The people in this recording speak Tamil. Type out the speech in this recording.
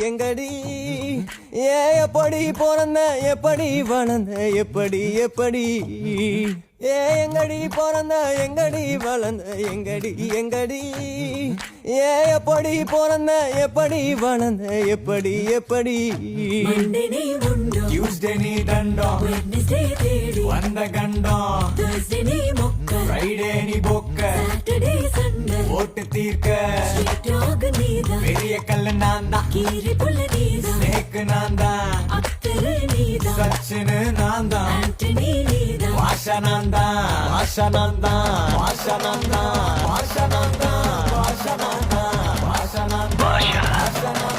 எங்கடி எப்படி பிறந்த எப்படி வளர்ந்த எப்படி எப்படி எங்கடி பிறந்த எங்கடி வளர்ந்த எங்கடி எங்கடி எப்படி பிறந்த எப்படி வளர்ந்த எப்படி எப்படி Tuesday நீ தண்டம் Wednesday தேடி வந்த கண்டம் Thursday நீ மொக்க Friday நீ பொக்க Saturday Sunday ஓட்டு தீர்க்க Street dog நீதான் பெரிய கல்லு நான் தான் கீரி புள்ள நீதான் நேக்கு நான் தான் அத்தரு நீதான் சச்சினு நான் தான் ஆண்டனி நீதான் வாஷா நான் தான் வாஷா நான் தான் வாஷா நான் தான் வாஷா நான் தான் வாஷா நான் தான் வாஷா நான் தான் வாஷா நான்